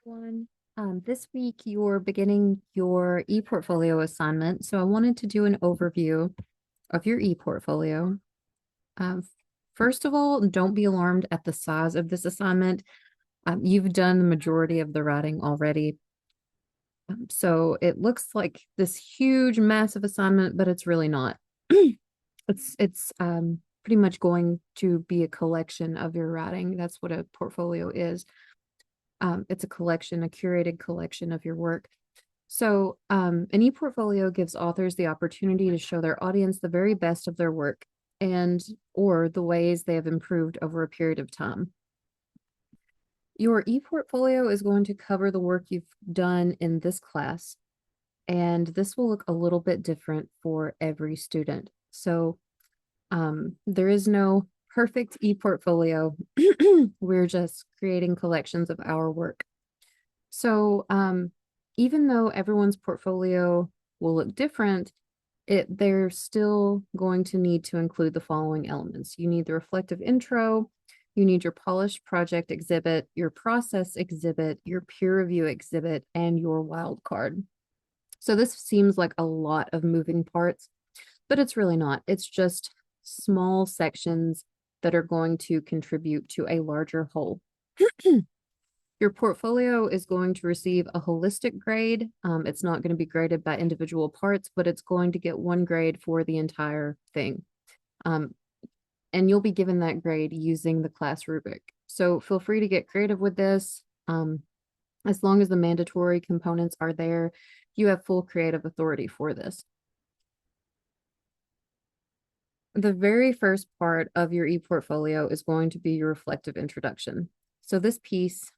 Everyone. This week you're beginning your ePortfolio assignment, so I wanted to do an overview of your ePortfolio. Um, First of all, don't be alarmed at the size of this assignment. You've done the majority of the writing already. So it looks like this huge, massive assignment, but it's really not. It's pretty much going to be a collection of your writing. That's what a portfolio is. It's a collection, a curated collection of your work. So an ePortfolio gives authors the opportunity to show their audience the very best of their work and or the ways they have improved over a period of time. Your ePortfolio is going to cover the work you've done in this class, and this will look a little bit different for every student. So there is no perfect ePortfolio. We're just creating collections of our work. So even though everyone's portfolio will look different, they're still going to need to include the following elements. You need the reflective intro, you need your polished project exhibit, your process exhibit, your peer review exhibit, and your wild card. So this seems like a lot of moving parts, but it's really not. It's just small sections that are going to contribute to a larger whole. Your portfolio is going to receive a holistic grade. It's not going to be graded by individual parts, but it's going to get one grade for the entire thing. And you'll be given that grade using the class rubric. So feel free to get creative with this. As long as the mandatory components are there, you have full creative authority for this. The very first part of your ePortfolio is going to be your reflective introduction. So this piece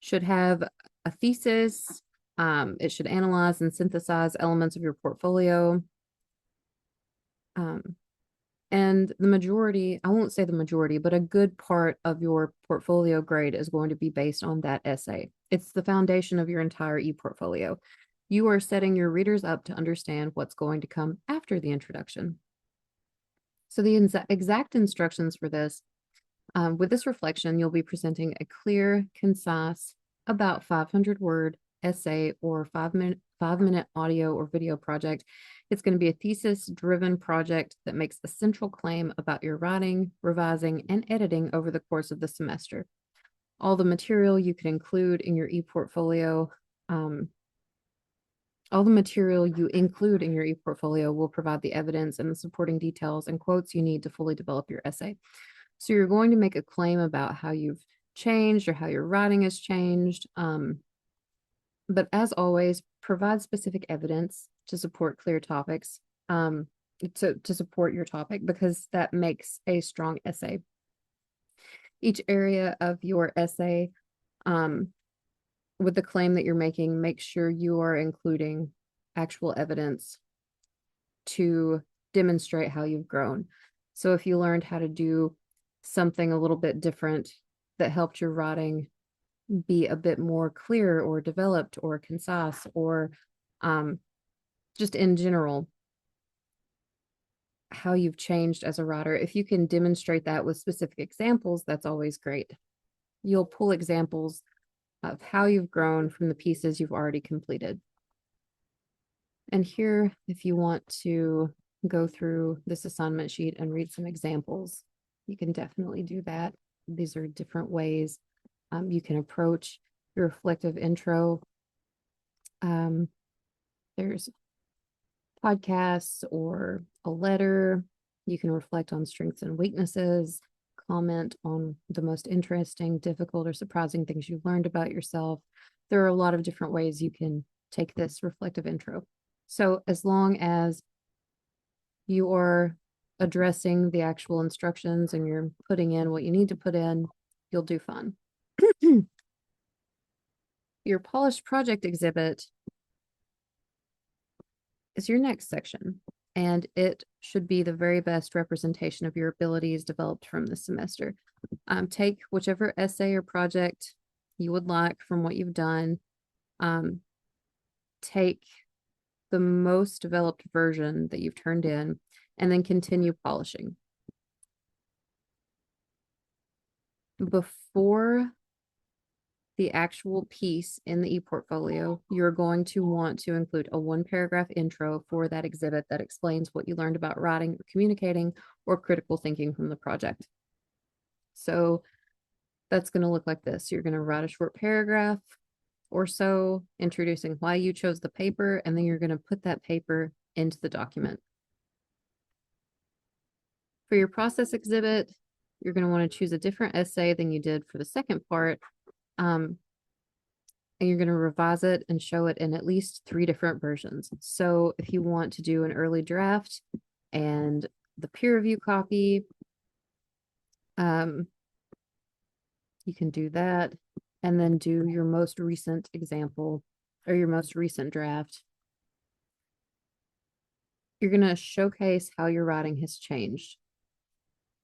should have a thesis. It should analyze and synthesize elements of your portfolio. And the majority, I won't say the majority, but a good part of your portfolio grade is going to be based on that essay. It's the foundation of your entire ePortfolio. You are setting your readers up to understand what's going to come after the introduction. So the exact instructions for this, with this reflection, you'll be presenting a clear, concise, about 500-word essay or 5-minute audio or video project. It's going to be a thesis-driven project that makes a central claim about your writing, revising, and editing over the course of the semester. All the material you can include in your ePortfolio, all the material you include in your ePortfolio will provide the evidence and the supporting details and quotes you need to fully develop your essay. So you're going to make a claim about how you've changed or how your writing has changed. But as always, provide specific evidence to support clear topics, to support your topic, because that makes a strong essay. Each area of your essay, with the claim that you're making, make sure you are including actual evidence to demonstrate how you've grown. So if you learned how to do something a little bit different that helped your writing be a bit more clear or developed or concise or just in general, how you've changed as a writer. If you can demonstrate that with specific examples, that's always great. You'll pull examples of how you've grown from the pieces you've already completed. And here, if you want to go through this assignment sheet and read some examples, you can definitely do that. These are different ways you can approach your reflective intro. There's podcasts or a letter. You can reflect on strengths and weaknesses, comment on the most interesting, difficult, or surprising things you learned about yourself. There are a lot of different ways you can take this reflective intro. So as long as you are addressing the actual instructions and you're putting in what you need to put in, you'll do fine. Your polished project exhibit is your next section, and it should be the very best representation of your abilities developed from this semester. Take whichever essay or project you would like from what you've done. Take the most developed version that you've turned in, and then continue polishing. Before the actual piece in the ePortfolio, you're going to want to include a 1-paragraph intro for that exhibit that explains what you learned about writing or communicating or critical thinking from the project. So that's going to look like this. You're going to write a short paragraph or so introducing why you chose the paper, and then you're going to put that paper into the document. For your process exhibit, you're going to want to choose a different essay than you did for the second part. And you're going to revise it and show it in at least 3 different versions. So if you want to do an early draft and the peer review copy, you can do that, and then do your most recent example or your most recent draft. You're going to showcase how your writing has changed,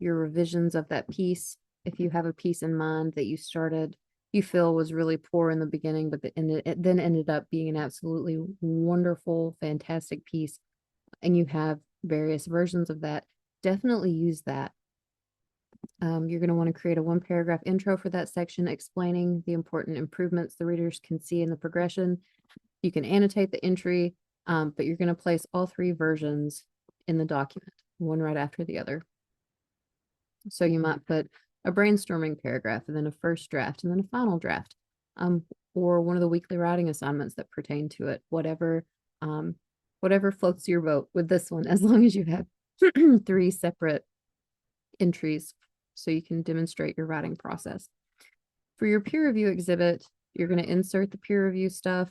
your revisions of that piece. If you have a piece in mind that you feel was really poor in the beginning, but it then ended up being an absolutely wonderful, fantastic piece, and you have various versions of that, definitely use that. You're going to want to create a 1-paragraph intro for that section explaining the important improvements the readers can see in the progression. You can annotate the entry, but you're going to place all 3 versions in the document, one right after the other. So you might put a brainstorming paragraph and then a first draft and then a final draft, or one of the weekly writing assignments that pertain to it, whatever floats your boat with this one, as long as you have 3 separate entries so you can demonstrate your writing process. For your peer review exhibit, you're going to insert the peer review stuff.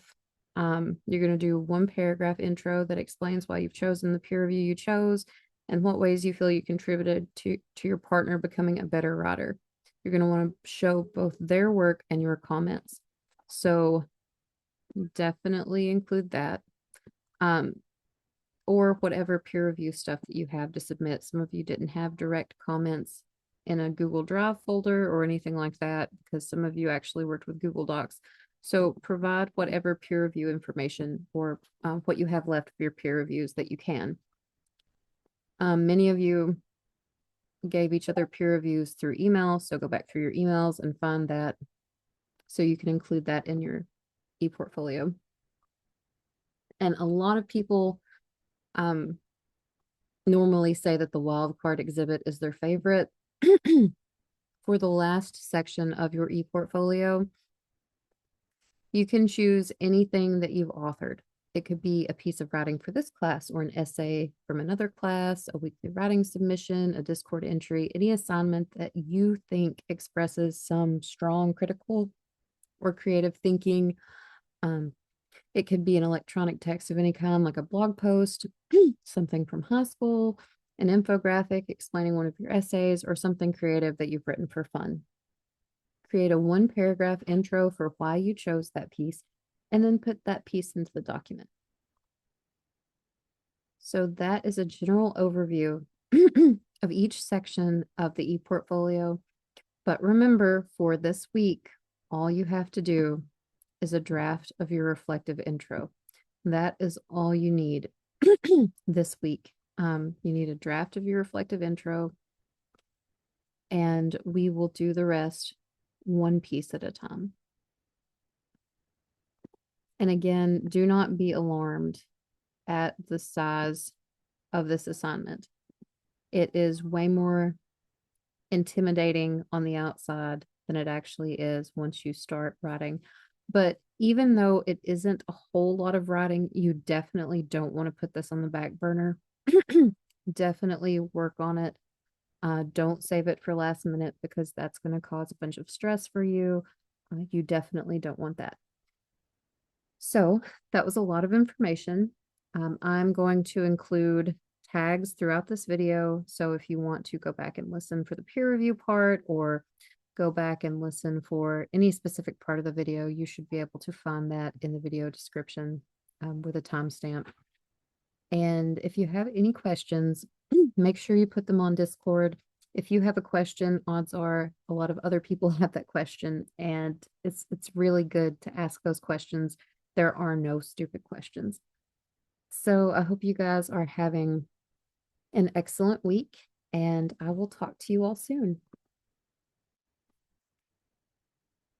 You're going to do 1-paragraph intro that explains why you've chosen the peer review you chose and what ways you feel you contributed to your partner becoming a better writer. You're going to want to show both their work and your comments. So definitely include that. Or whatever peer review stuff that you have to submit. Some of you didn't have direct comments in a Google Drive folder or anything like that, because some of you actually worked with Google Docs. So provide whatever peer review information or what you have left for your peer reviews that you can. Many of you gave each other peer reviews through email, so go back through your emails and find that so you can include that in your ePortfolio. And a lot of people normally say that the wildcard exhibit is their favorite. For the last section of your ePortfolio, you can choose anything that you've authored. It could be a piece of writing for this class or an essay from another class, a weekly writing submission, a Discord entry, any assignment that you think expresses some strong critical or creative thinking. It could be an electronic text of any kind, like a blog post, something from high school, an infographic explaining one of your essays, or something creative that you've written for fun. Create a 1-paragraph intro for why you chose that piece, and then put that piece into the document. So that is a general overview of each section of the ePortfolio. But remember, for this week, all you have to do is a draft of your reflective intro. That is all you need this week. You need a draft of your reflective intro, and we will do the rest one piece at a time. And again, do not be alarmed at the size of this assignment. It is way more intimidating on the outside than it actually is once you start writing. But even though it isn't a whole lot of writing, you definitely don't want to put this on the back burner. Definitely work on it. Don't save it for last minute, because that's going to cause a bunch of stress for you. You definitely don't want that. So that was a lot of information. I'm going to include tags throughout this video. So if you want to go back and listen for the peer review part, or go back and listen for any specific part of the video, you should be able to find that in the video description with a timestamp. And if you have any questions, make sure you put them on Discord. If you have a question, odds are a lot of other people have that question, and it's really good to ask those questions. There are no stupid questions. So I hope you guys are having an excellent week, and I will talk to you all soon.